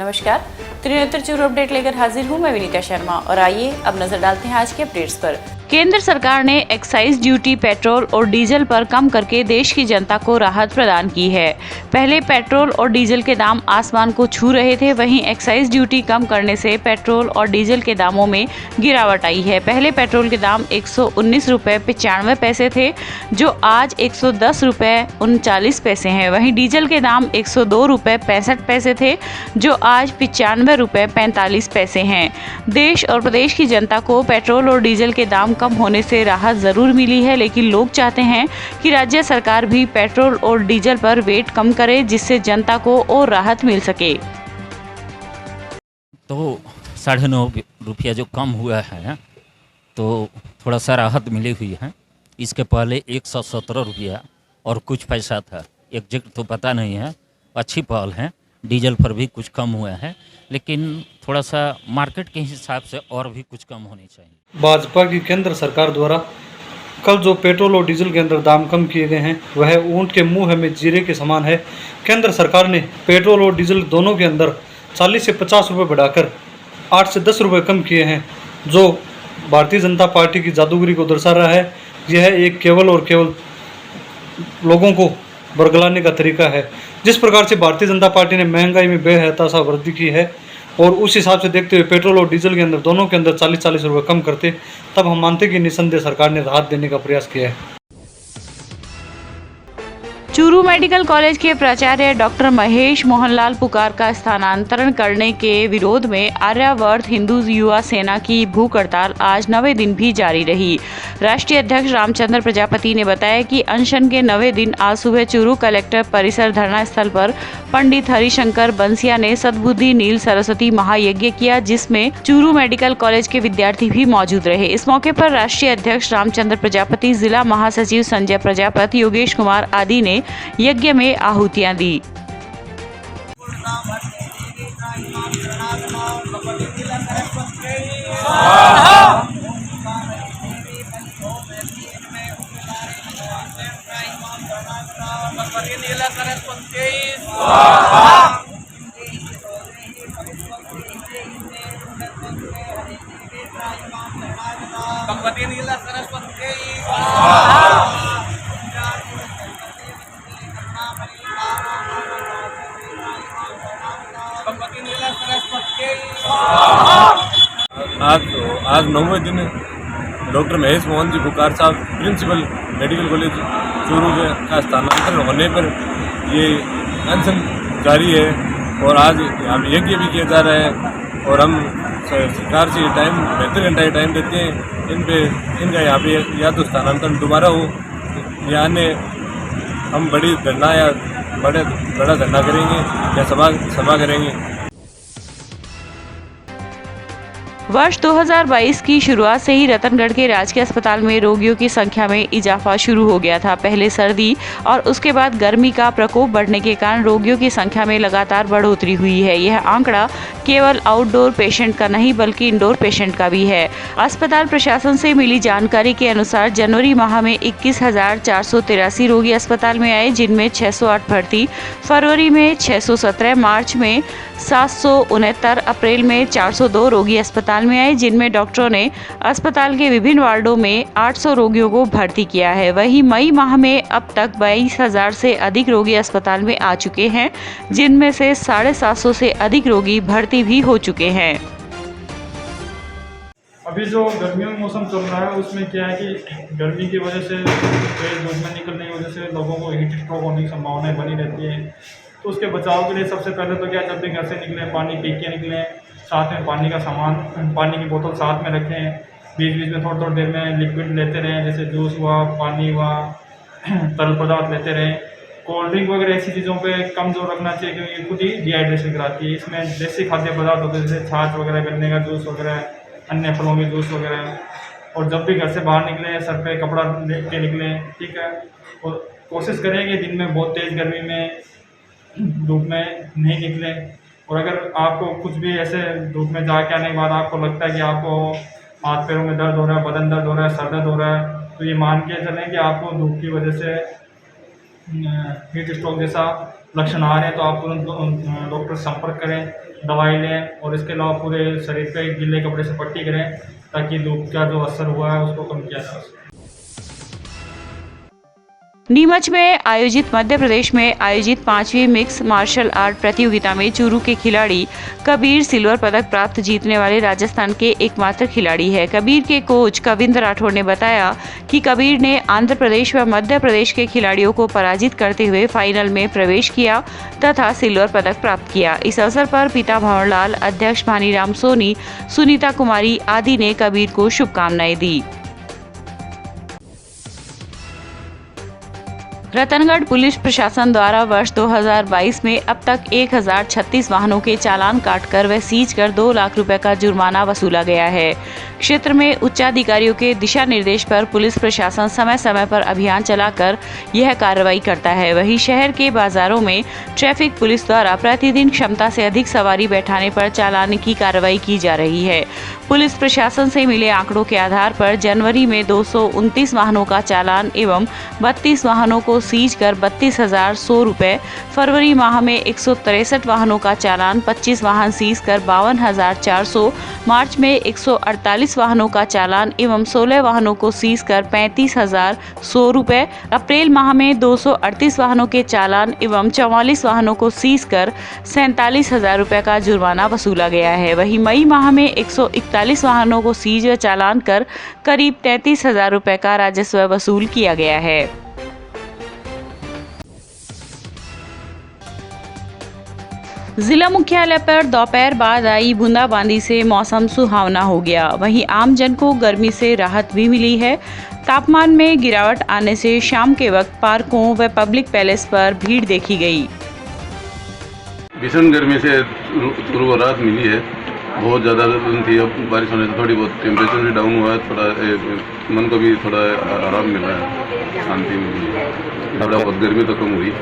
नमस्कार, त्रिनेत्र चूरू अपडेट लेकर हाजिर हूँ मैं विनीता शर्मा और आइए अब नजर डालते हैं आज के अपडेट्स पर। केंद्र सरकार ने एक्साइज ड्यूटी पेट्रोल और डीजल पर कम करके देश की जनता को राहत प्रदान की है। पहले पेट्रोल और डीजल के दाम आसमान को छू रहे थे, वहीं एक्साइज ड्यूटी कम करने से पेट्रोल और डीजल के दामों में गिरावट आई है। पहले पेट्रोल के दाम 119 रुपये 95 पैसे थे, जो आज 110 रुपये 39 पैसे हैं। वहीं डीजल के दाम 102 रुपये 65 पैसे थे, जो आज 95 रुपये 45 पैसे हैं। देश और प्रदेश की जनता को पेट्रोल और डीजल के दाम कम होने से राहत जरूर मिली है, लेकिन लोग चाहते हैं कि राज्य सरकार भी पेट्रोल और डीजल पर वेट कम करे, जिससे जनता को और राहत मिल सके। तो 9.5 रुपया जो कम हुआ है तो थोड़ा सा राहत मिली हुई है। इसके पहले 117 रुपया और कुछ पैसा था, एग्जैक्ट तो पता नहीं है। अच्छी पहल है, डीजल पर भी कुछ कम हुआ है, लेकिन थोड़ा सा मार्केट के हिसाब से और भी कुछ कम होनी चाहिए। भाजपा की केंद्र सरकार द्वारा कल जो पेट्रोल और डीजल के अंदर दाम कम किए गए हैं वह ऊंट के मुंह में जीरे के समान है। केंद्र सरकार ने पेट्रोल और डीजल दोनों के अंदर 40 से 50 रुपये बढ़ाकर 8 से 10 रुपये कम किए हैं, जो भारतीय जनता पार्टी की जादूगरी को दर्शा रहा है। यह एक केवल और केवल लोगों को बरगलाने का तरीका है। जिस प्रकार से भारतीय जनता पार्टी ने महंगाई में बेहताशा वृद्धि की है और उस हिसाब से देखते हुए पेट्रोल और डीजल के अंदर दोनों के अंदर 40-40 रुपये कम करते, तब हम मानते कि निस्संदेह सरकार ने राहत देने का प्रयास किया है। चूरू मेडिकल कॉलेज के प्राचार्य डॉक्टर महेश मोहनलाल पुकार का स्थानांतरण करने के विरोध में आर्यावर्त हिंदू युवा सेना की भूख हड़ताल आज 9वें दिन भी जारी रही। राष्ट्रीय अध्यक्ष रामचंद्र प्रजापति ने बताया कि अनशन के 9वें दिन आज सुबह चूरू कलेक्टर परिसर धरना स्थल पर पंडित हरिशंकर बंसिया ने सद्बुद्धि नील सरस्वती महायज्ञ किया, जिसमें चूरू मेडिकल कॉलेज के विद्यार्थी भी मौजूद रहे। इस मौके पर राष्ट्रीय अध्यक्ष रामचंद्र प्रजापति, जिला महासचिव संजय प्रजापति, योगेश कुमार आदि ने यज्ञ में आहुतियां दी। आज 9वें दिन डॉक्टर महेश मोहन जी पुकार साहब प्रिंसिपल मेडिकल कॉलेज चूरू का स्थानांतरण होने पर ये अनशन जारी है और आज यहाँ यज्ञ भी किया जा रहा है और हम सरकार से टाइम 72 घंटा टाइम देते हैं इनका यहाँ पे या तो स्थानांतरण दोबारा हो या अन्य हम बड़ी धरना या बड़ा धरना करेंगे या सभा करेंगे। वर्ष 2022 की शुरुआत से ही रतनगढ़ के राजकीय अस्पताल में रोगियों की संख्या में इजाफा शुरू हो गया था। पहले सर्दी और उसके बाद गर्मी का प्रकोप बढ़ने के कारण रोगियों की संख्या में लगातार बढ़ोतरी हुई है। यह आंकड़ा केवल आउटडोर पेशेंट का नहीं बल्कि इंडोर पेशेंट का भी है। अस्पताल प्रशासन से मिली जानकारी के अनुसार जनवरी माह में 21,483 रोगी अस्पताल में आए, जिनमें 608 भर्ती, फरवरी में 617, मार्च में 769, अप्रैल में 402 रोगी अस्पताल में आए, जिनमें डॉक्टरों ने अस्पताल के विभिन्न वार्डों में 800 रोगियों को भर्ती किया है। वहीं मई माह में अब तक 22,000 से अधिक रोगी अस्पताल में आ चुके हैं, जिनमें से 750 से अधिक रोगी भर्ती भी हो चुके हैं। अभी जो गर्मियों में मौसम चल रहा है उसमें क्या है कि गर्मी की वजह से तेज धूप में निकलने की वजह से लोगों को हीट स्ट्रोक होने की संभावनाएं बनी रहती है। तो उसके बचाव के लिए सबसे पहले तो क्या, जब भी घर से निकलें पानी पी के निकलें, साथ में पानी का सामान, पानी की बोतल साथ में रखें, बीच बीच में थोड़ी देर में लिक्विड लेते रहें, जैसे जूस हुआ, पानी हुआ, तरल पदार्थ लेते रहें। कोल्ड ड्रिंक वगैरह ऐसी चीज़ों पे कम जोर रखना चाहिए क्योंकि खुद ही डिहाइड्रेशन कराती है। इसमें देसी खाद्य पदार्थ होते हैं जैसे छाछ वगैरह, गन्ने का जूस वगैरह, अन्य फलों के जूस वगैरह। और जब भी घर से बाहर निकलें सर पे कपड़ा ले के निकलें, ठीक है। और कोशिश करें कि दिन में बहुत तेज़ गर्मी में धूप में नहीं निकलें। और अगर आपको कुछ भी ऐसे धूप में जाके आने के बाद आपको लगता है कि आपको हाथ पैरों में दर्द हो रहा है, बदन दर्द हो रहा है, सर दर्द हो रहा है, तो ये मान के चलें कि आपको धूप की वजह से हीट स्ट्रोक जैसा लक्षण आ रहे हैं, तो आप तुरंत डॉक्टर से संपर्क करें। दवाई लें और इसके अलावा पूरे शरीर पे गीले कपड़े से पट्टी करें ताकि धूप का जो असर हुआ है उसको कम किया जा सके। नीमच में आयोजित मध्य प्रदेश में आयोजित 5वीं मिक्स मार्शल आर्ट प्रतियोगिता में चूरू के खिलाड़ी कबीर सिल्वर पदक प्राप्त जीतने वाले राजस्थान के एकमात्र खिलाड़ी है। कबीर के कोच कविंद्र राठौड़ ने बताया कि कबीर ने आंध्र प्रदेश व मध्य प्रदेश के खिलाड़ियों को पराजित करते हुए फाइनल में प्रवेश किया तथा सिल्वर पदक प्राप्त किया। इस अवसर पर पिता भंवरलाल, अध्यक्ष भानीराम सोनी, सुनीता कुमारी आदि ने कबीर को शुभकामनाएं दी। रतनगढ़ पुलिस प्रशासन द्वारा वर्ष 2022 में अब तक 1036 वाहनों के चालान काटकर व सीज कर 2 लाख रुपए का जुर्माना वसूला गया है। क्षेत्र में उच्चाधिकारियों के दिशा निर्देश पर पुलिस प्रशासन समय समय पर अभियान चलाकर यह कार्रवाई करता है। वहीं शहर के बाजारों में ट्रैफिक पुलिस द्वारा प्रतिदिन क्षमता से अधिक सवारी बैठाने पर चालान की कार्रवाई की जा रही है। पुलिस प्रशासन से मिले आंकड़ों के आधार पर जनवरी में 229 वाहनों का चालान एवं 32 वाहनों को सीज कर 32,100 रुपए, फरवरी माह में 163 वाहनों का चालान, 25 वाहन सीज कर 52,400, मार्च में 148 वाहनों का चालान एवं 16 वाहनों को सीज कर 35,100 रुपए, अप्रैल माह में 238 वाहनों के चालान एवं 44 वाहनों को सीज कर 47,000 रुपए का जुर्माना वसूला गया है। वहीं मई माह में 141 वाहनों को सीज व चालान कर करीब 33,000 रुपए का राजस्व वसूल किया गया है। जिला मुख्यालय पर दोपहर बाद आई बूंदाबांदी से मौसम सुहावना हो गया। वहीं आम जन को गर्मी से राहत भी मिली है। तापमान में गिरावट आने से शाम के वक्त पार्कों व पब्लिक पैलेस पर भीड़ देखी गई। भीषण गर्मी से राहत मिली है। बहुत ज़्यादा गर्मी थी, अब बारिश होने से थोड़ी बहुत टेम्परेचर भी डाउन हुआ है, थोड़ा मन को भी थोड़ा आराम मिला है, शांति मिली है, थोड़ा बहुत गर्मी तो कम हुई।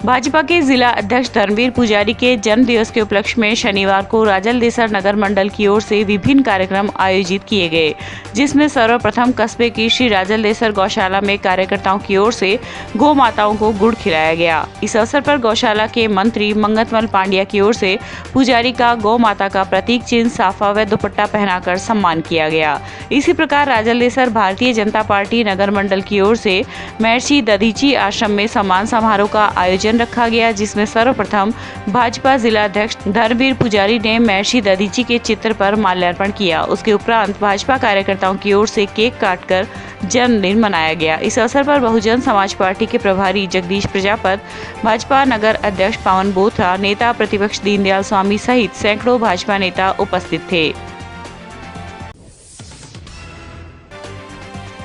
भाजपा के जिला अध्यक्ष धर्मवीर पुजारी के जन्म दिवस के उपलक्ष्य में शनिवार को राजलदेसर नगर मंडल की ओर से विभिन्न कार्यक्रम आयोजित किए गए, जिसमें सर्वप्रथम कस्बे की श्री राजलदेसर गौशाला में कार्यकर्ताओं की ओर से गौ माताओं को गुड़ खिलाया गया। इस अवसर पर गौशाला के मंत्री मंगतमल पांड्या की ओर से पुजारी का गौ माता का प्रतीक चिन्ह, साफा व दुपट्टा पहनाकर सम्मान किया गया। इसी प्रकार राजलदेसर भारतीय जनता पार्टी नगर मंडल की ओर से महर्षि दधीची आश्रम में सम्मान समारोह का आयोजन रखा गया, जिसमें सर्वप्रथम भाजपा जिला अध्यक्ष धर्मवीर पुजारी ने महर्षि दधीची के चित्र पर माल्यार्पण किया। उसके उपरांत भाजपा कार्यकर्ताओं की ओर से केक काटकर जन्मदिन मनाया गया। इस अवसर पर बहुजन समाज पार्टी के प्रभारी जगदीश प्रजापत, भाजपा नगर अध्यक्ष पवन बोथरा, नेता प्रतिपक्ष दीनदयाल स्वामी सहित सैकड़ों भाजपा नेता उपस्थित थे।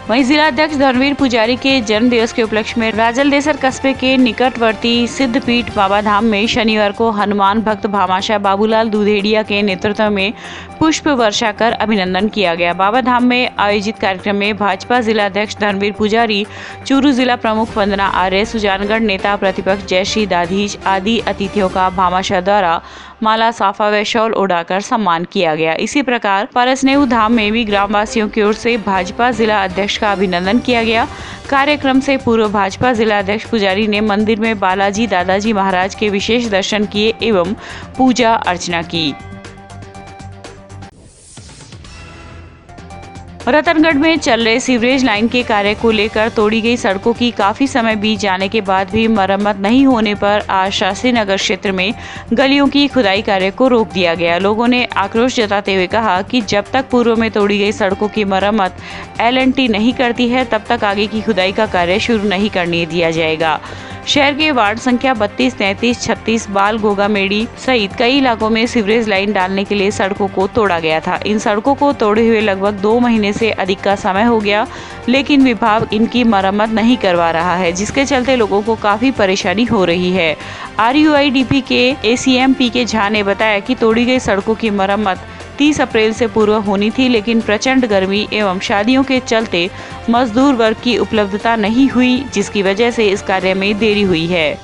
वहीं जिला अध्यक्ष धर्मवीर पुजारी के जन्म दिवस के उपलक्ष्य में राजलदेसर कस्बे के निकटवर्ती सिद्धपीठ बाबाधाम में शनिवार को हनुमान भक्त भामाशाह बाबूलाल दुधेड़िया के नेतृत्व में पुष्प वर्षा कर अभिनंदन किया गया। बाबाधाम में आयोजित कार्यक्रम में भाजपा जिला अध्यक्ष धर्मवीर पुजारी, चूरू जिला प्रमुख वंदना आर्य, सुजानगढ़ नेता प्रतिपक्ष जयश्री दाधीच आदि अतिथियों का भामाशाह द्वारा माला, साफा व शॉल उड़ाकर सम्मान किया गया। इसी प्रकार परसनेऊ धाम में भी ग्रामवासियों की ओर से भाजपा जिला अध्यक्ष का अभिनंदन किया गया। कार्यक्रम से पूर्व भाजपा जिला अध्यक्ष पुजारी ने मंदिर में बालाजी दादाजी महाराज के विशेष दर्शन किए एवं पूजा अर्चना की। रतनगढ़ में चल रहे सीवरेज लाइन के कार्य को लेकर तोड़ी गई सड़कों की काफी समय बीत जाने के बाद भी मरम्मत नहीं होने पर आज शास्त्री नगर क्षेत्र में गलियों की खुदाई कार्य को रोक दिया गया। लोगों ने आक्रोश जताते हुए कहा कि जब तक पूर्व में तोड़ी गई सड़कों की मरम्मत L&T नहीं करती है, तब तक आगे की खुदाई का कार्य शुरू नहीं करने दिया जाएगा। शहर के वार्ड संख्या 32, 33, 36, बाल गोगामेड़ी सहित कई इलाकों में सीवरेज लाइन डालने के लिए सड़कों को तोड़ा गया था। इन सड़कों को तोड़े हुए लगभग 2 महीने से अधिक का समय हो गया, लेकिन विभाग इनकी मरम्मत नहीं करवा रहा है, जिसके चलते लोगों को काफी परेशानी हो रही है। RUIDP के ACM PK झा ने बताया कि तोड़ी गई सड़कों की मरम्मत 30 अप्रैल से पूर्व होनी थी, लेकिन प्रचंड गर्मी एवं शादियों के चलते मजदूर वर्ग की उपलब्धता नहीं हुई, जिसकी वजह से इस कार्य में देरी हुई है।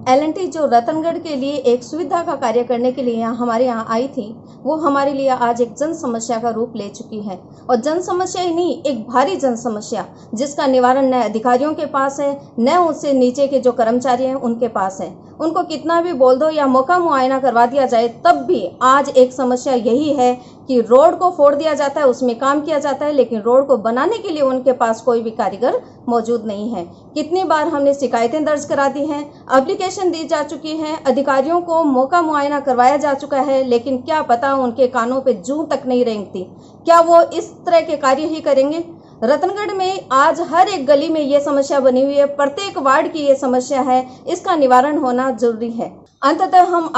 L&T जो रतनगढ़ के लिए एक सुविधा का कार्य करने के लिए हमारे यहाँ आई थी, वो हमारे लिए आज एक जन समस्या का रूप ले चुकी है। और जन समस्या ही नहीं, एक भारी जन समस्या जिसका निवारण न अधिकारियों के पास है, न उससे नीचे के जो कर्मचारी हैं उनके पास है। उनको कितना भी बोल दो या मौका मुआयना करवा दिया जाए, तब भी आज एक समस्या यही है कि रोड को फोड़ दिया जाता है, उसमें काम किया जाता है, लेकिन रोड को बनाने के लिए उनके पास कोई भी कारीगर मौजूद नहीं है। कितनी बार हमने शिकायतें दर्ज करा दी हैं, एप्लीकेशन दी जा चुकी हैं, अधिकारियों को मौका मुआयना करवाया जा चुका है, लेकिन क्या पता उनके कानों पे जूं तक नहीं रेंगती। क्या वो इस तरह के कार्य ही करेंगे? रतनगढ़ में आज हर एक गली में ये समस्या बनी हुई है, प्रत्येक वार्ड की ये समस्या है, इसका निवारण होना जरूरी है। अंततः हम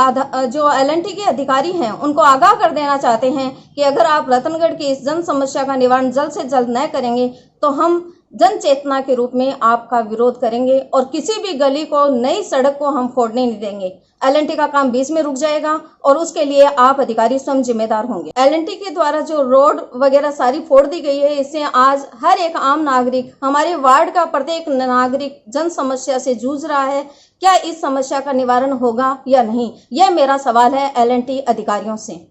जो L&T के अधिकारी हैं उनको आगाह कर देना चाहते हैं कि अगर आप रतनगढ़ की इस जन समस्या का निवारण जल्द से जल्द न करेंगे तो हम जन चेतना के रूप में आपका विरोध करेंगे और किसी भी गली को, नई सड़क को हम फोड़ने नहीं देंगे। L&T का काम बीच में रुक जाएगा और उसके लिए आप अधिकारी स्वयं जिम्मेदार होंगे। L&T के द्वारा जो रोड वगैरह सारी फोड़ दी गई है, इससे आज हर एक आम नागरिक, हमारे वार्ड का प्रत्येक नागरिक जन समस्या से जूझ रहा है। क्या इस समस्या का निवारण होगा या नहीं, यह मेरा सवाल है L&T अधिकारियों से।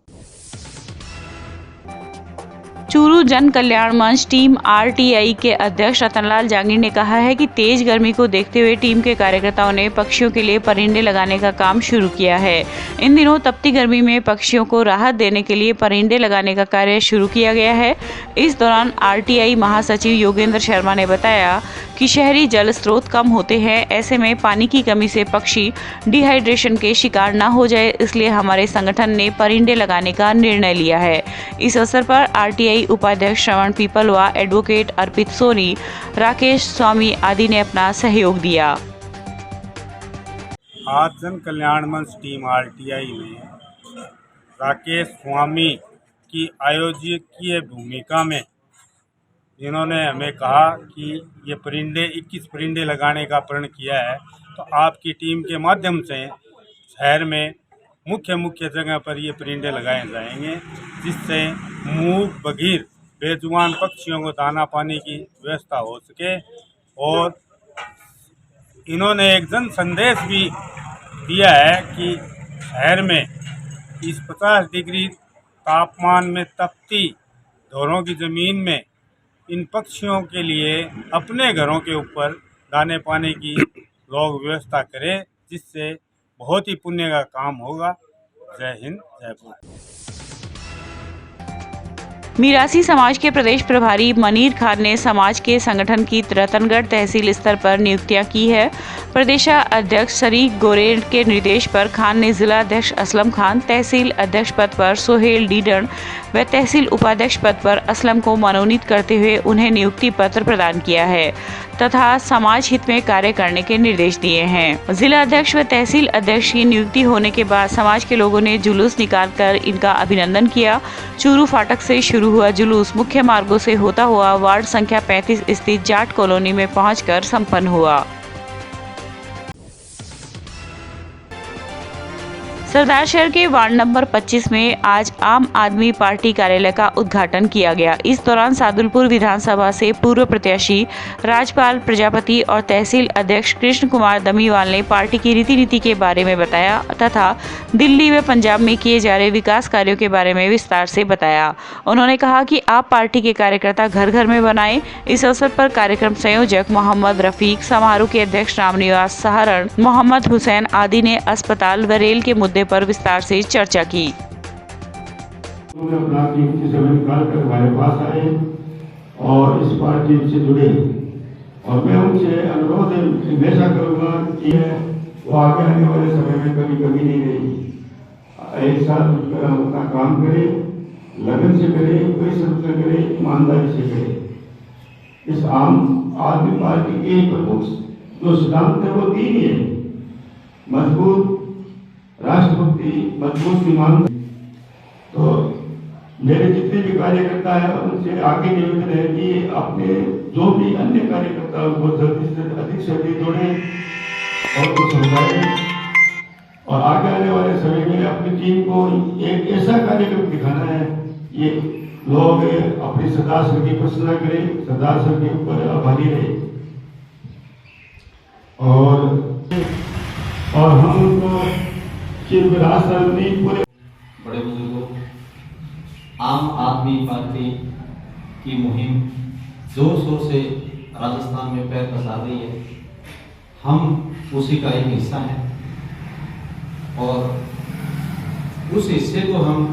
चूरू जन कल्याण मंच टीम RTI के अध्यक्ष रतनलाल जांगीर ने कहा है कि तेज गर्मी को देखते हुए टीम के कार्यकर्ताओं ने पक्षियों के लिए परिंदे लगाने का काम शुरू किया है। इन दिनों तपती गर्मी में पक्षियों को राहत देने के लिए परिंदे लगाने का कार्य शुरू किया गया है। इस दौरान RTI महासचिव योगेंद्र शर्मा ने बताया कि शहरी जल स्रोत कम होते हैं, ऐसे में पानी की कमी से पक्षी डिहाइड्रेशन के शिकार न हो जाए, इसलिए हमारे संगठन ने परिंदे लगाने का निर्णय लिया है। इस अवसर पर RTI उपाध्यक्ष श्रवण पीपल व एडवोकेट अर्पित सोनी, राकेश स्वामी आदि ने अपना सहयोग दिया। आज जन कल्याण मंच टीम RTI में राकेश स्वामी की आयोजकीय भूमिका में जिन्होंने हमें कहा कि ये परिंदे 21 परिंदे लगाने का प्रण किया है, तो आपकी टीम के माध्यम से शहर में मुख्य जगह पर ये परिंदे लगाए जाएंगे, जिससे मूक बधिर बेजुबान पक्षियों को दाना पानी की व्यवस्था हो सके। और इन्होंने एक जन संदेश भी दिया है कि शहर में इस 50 डिग्री तापमान में तपती धोरों की ज़मीन में इन पक्षियों के लिए अपने घरों के ऊपर दाने पानी की लोग व्यवस्था करें, जिससे बहुत ही पुण्य का काम होगा। जय हिंद, जय भारत। मिरासी समाज के प्रदेश प्रभारी मनीर खान ने समाज के संगठन की रतनगढ़ तहसील स्तर पर नियुक्तियां की है। प्रदेशाध्यक्ष शरीक गोरेल के निर्देश पर खान ने जिला अध्यक्ष असलम खान, तहसील अध्यक्ष पद पर सोहेल डीडन व तहसील उपाध्यक्ष पद पर असलम को मनोनीत करते हुए उन्हें नियुक्ति पत्र प्रदान किया है तथा समाज हित में कार्य करने के निर्देश दिए हैं। जिला अध्यक्ष व तहसील अध्यक्ष की नियुक्ति होने के बाद समाज के लोगों ने जुलूस निकालकर इनका अभिनंदन किया। चूरू फाटक से शुरू हुआ जुलूस मुख्य मार्गों से होता हुआ वार्ड संख्या 35 स्थित जाट कॉलोनी में पहुंचकर संपन्न हुआ। सरदार शहर के वार्ड नंबर 25 में आज आम आदमी पार्टी कार्यालय का उद्घाटन किया गया। इस दौरान सादुलपुर विधानसभा से पूर्व प्रत्याशी राजपाल प्रजापति और तहसील अध्यक्ष कृष्ण कुमार दमीवाल ने पार्टी की रीति नीति के बारे में बताया तथा दिल्ली व पंजाब में किए जा रहे विकास कार्यों के बारे में विस्तार से बताया। उन्होंने कहा कि आप पार्टी के कार्यकर्ता घर घर में बनाएं। इस अवसर पर कार्यक्रम संयोजक मोहम्मद रफीक, समारोह के अध्यक्ष रामनिवास सहारण, मोहम्मद हुसैन आदि ने अस्पताल व रेल के मुद्दे पर विस्तार से चर्चा की। अपना कीमती समय निकाल कर हमारे पास आए और इस पार्टी से जुड़े, और मैं उनसे अनुरोध हमेशा करूंगा कि वो आगे आने वाले समय में कभी नहीं रहेगी। एक साथ मिलकर हम अपना काम करें, लगन से करें, परिश्रम से करें, ईमानदारी से करें। इस आम आदमी पार्टी के प्रमुख जो सिद्धांत है वो 3 ही है: मजबूत राष्ट्रभक्ति, मजबूत ईमानदारी। तो मेरे जितने भी कार्यकर्ता हैं उनसे आगे निवेदन है कि अपने जो भी अन्य कार्यकर्ता को जल्दी से अधिक जोड़ें और कुछ समझाएं, और आगे आने वाले समय में अपनी टीम को एक ऐसा कार्यक्रम दिखाना है ये लोग अपनी सरदार सर की प्रशंसा करें, सरदार सर के ऊपर आभारी रहे। और सिर्फ राजस्थान नहीं पूरे बड़े बुजुर्गों, आम आदमी पार्टी की मुहिम जोर शोर से राजस्थान में पैर पसार रही है। हम उसी का एक हिस्सा हैं और उस हिस्से को हम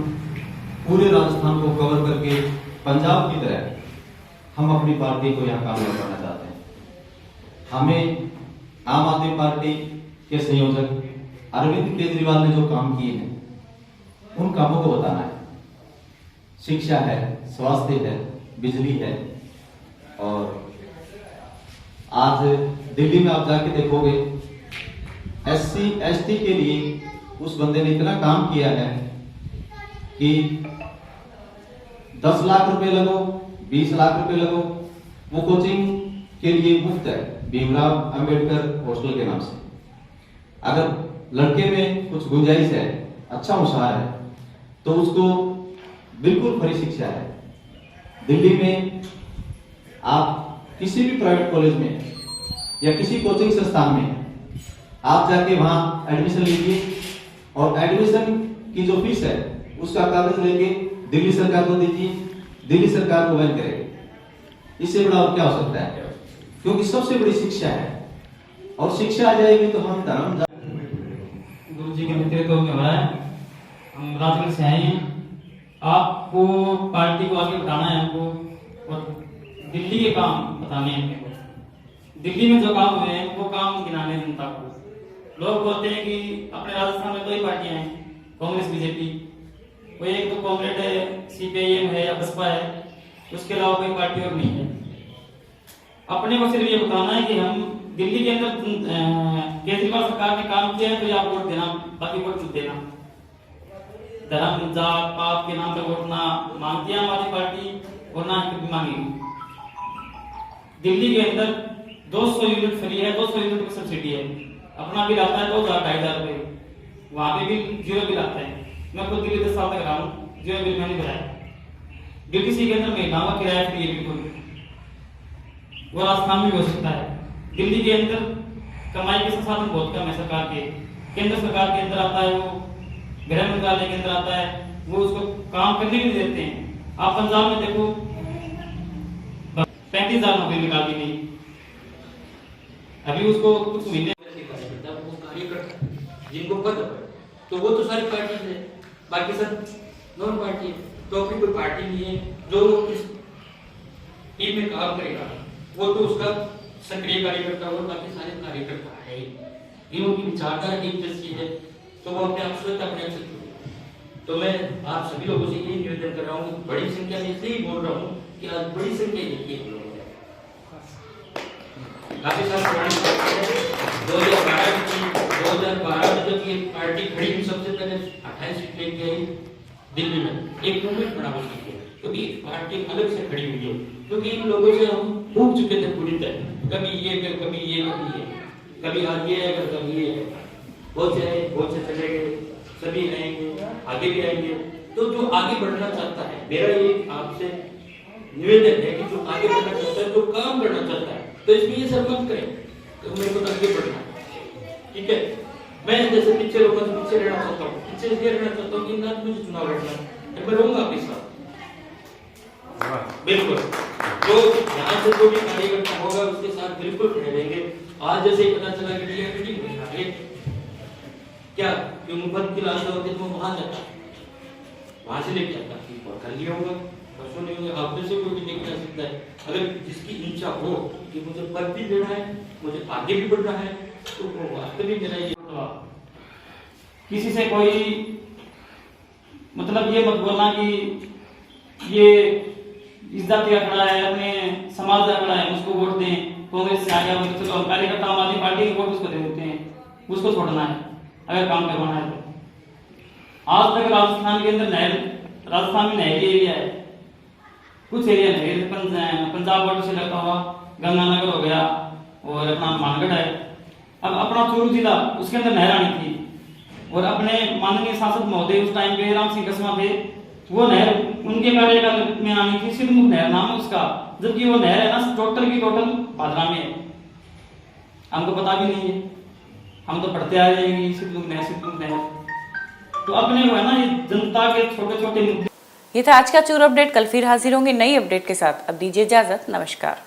पूरे राजस्थान को कवर करके पंजाब की तरह हम अपनी पार्टी को यहाँ कामयाब करना चाहते हैं। हमें आम आदमी पार्टी के संयोजक अरविंद केजरीवाल ने जो काम किए हैं उन कामों को बताना है। शिक्षा है, स्वास्थ्य है, बिजली है। और आज दिल्ली में आप जाके देखोगे SC ST के लिए उस बंदे ने इतना काम किया है कि 10 लाख रुपए लगो, 20 लाख रुपए लगो, वो कोचिंग के लिए मुफ्त है भीमराव अंबेडकर हॉस्टल के नाम से। अगर लड़के में कुछ गुंजाइश है, अच्छा होशियार है, तो उसको बिल्कुल फ्री शिक्षा है। दिल्ली में आप किसी भी प्राइवेट कॉलेज में या किसी कोचिंग संस्थान में आप जाके वहां एडमिशन लीजिए और एडमिशन की जो फीस है उसका कागज लेके दिल्ली सरकार को दीजिए, दिल्ली सरकार को वहन करेगी। इससे बड़ा और क्या हो सकता है? क्योंकि सबसे बड़ी शिक्षा है और शिक्षा आ जाएगी तो हम धर्म गुरु जी के नेतृत्व में हो रहा है। हम राजगढ़ से आए हैं, आपको पार्टी को आगे बढ़ाना है हमको और दिल्ली के काम बताने हैं। दिल्ली में जो काम हुए हैं वो काम गिनाने जनता को। लोग बोलते हैं कि अपने राजस्थान में 2 ही पार्टियां हैं, कांग्रेस बीजेपी। कोई एक तो कॉमरेड है, CPIM है या बसपा है, उसके अलावा कोई पार्टी और नहीं है। अपने को सिर्फ ये बताना है कि हम दिल्ली के अंदर केजरीवाल सरकार ने काम किया है तो आप वोट देना, बाकी वोट मत देना। धर्म जात पात के नाम पर वोट ना मांगती है हमारी पार्टी और ना कभी मांगेगी। दिल्ली के अंदर 200 यूनिट फ्री है, 200 यूनिट की सब्सिडी है। अपना बिल आता है 2,000-2,500 रुपए, वहां पे भी जीरो बिल आता है। मैं खुद दिल्ली 10 साल तक रहा हूँ, जीरो बिल मैंने भराया। DTC के अंदर महिलाओं का किराया फ्री है बिल्कुल, वो राजस्थान में भी हो सकता है। दिल्ली के अंदर कमाई के संसाधन बहुत कम है सरकार के। केंद्र सरकार के अंदर आता है, वो गृह मंत्रालय के अंदर आता है, वो उसको काम करने नहीं देते हैं। आप पंजाब में देखो 35,000 नौकरी निकाल दी गई, अभी उसको कुछ महीने कार्यकर्ता जिनको पद तो वो तो सारी पार्टी है, बाकी सब नॉन पार्टी है। तो अपनी कोई पार्टी नहीं है जो इस टीम में काम करेगा, वो तो उसका सक्रिय कार्यकर्ता और बाकी सारे कार्यकर्ता है। इनकी विचारधारा एक जैसी है तो वो अपने आप स्वतः अपने आप। तो मैं आप सभी लोगों से ये निवेदन कर रहा हूँ, बड़ी संख्या में इसलिए बोल रहा हूँ कि आज बड़ी संख्या देखिए हम लोगों ने काफी सारे 2012 में जब ये पार्टी खड़ी हुई सबसे पहले 28 सीट लेके आई दिल्ली में, एक मूवमेंट बना उसके लिए, क्योंकि पार्टी अलग से खड़ी हुई है। क्योंकि इन लोगों से हम भूख चुके थे पूरी तरह, कभी ये कभी ये कभी ये, कभी आज ये है कभी ये है। बहुत से चले गए, सभी रहेंगे, आगे भी आएंगे। तो जो आगे बढ़ना चाहता है, मेरा ये आपसे निवेदन है कि जो आगे बढ़ना चाहता है, जो काम करना चाहता है, तो इसमें ये सब मत करें तो मेरे को आगे बढ़ना, ठीक है। मैं जैसे पीछे लोगों से पीछे रहना चाहता हूँ, पीछे इसलिए रहना चाहता हूँ कि ना मुझे चुनाव लड़ना है, मैं रहूंगा आपके साथ बिल्कुल। जो यहाँ से जो भी कार्यकर्ता होगा उसके साथ बिल्कुल खड़े रहेंगे। आज जैसे ही पता चला कि क्या मुफत की लाश होती तो वहां जाता, वहां से लेके आता कर लिया होगा, परसों नहीं होगा। आप में से कोई भी लेके आ सकता है। अगर जिसकी इच्छा हो कि मुझे पद भी लेना है, मुझे आगे भी बढ़ना है, तो वो वास्तव में मेरा ये किसी से कोई मतलब ये मत बोलना कि ये इस जाति का खड़ा है, अपने समाज का खड़ा है, उसको वोट दें। कांग्रेस से आया हो तो कार्यकर्ता आम आदमी पार्टी के वोट उसको दे देते हैं, उसको छोड़ना है अगर काम करवाना है तो। आज तक राजस्थान के अंदर राजस्थान में नहरी एरिया है, कुछ एरिया नहरी पंजाब बॉर्डर से लगता हुआ गंगानगर हो गया और अपना मानगढ़ है। अब अपना चूरू जिला उसके अंदर नहर आनी थी और अपने माननीय सांसद महोदय उस टाइम पे राम सिंह कसमा थे, वो नहर उनके कार्यकाल में आनी थी, सिद्धमुख नहर नाम है उसका, जबकि वो नहर है ना टोटल की टोटल भादरा में है। हमको पता भी नहीं है, हम तो पढ़ते आ रहे हैं सिद्धमुख नहर। तो अपने वो है ना ये जनता के छोटे छोटे मुद्दे। ये था आज का चूर अपडेट। कल फिर हाजिर होंगे नई अपडेट के साथ। अब दीजिए इजाजत। नमस्कार।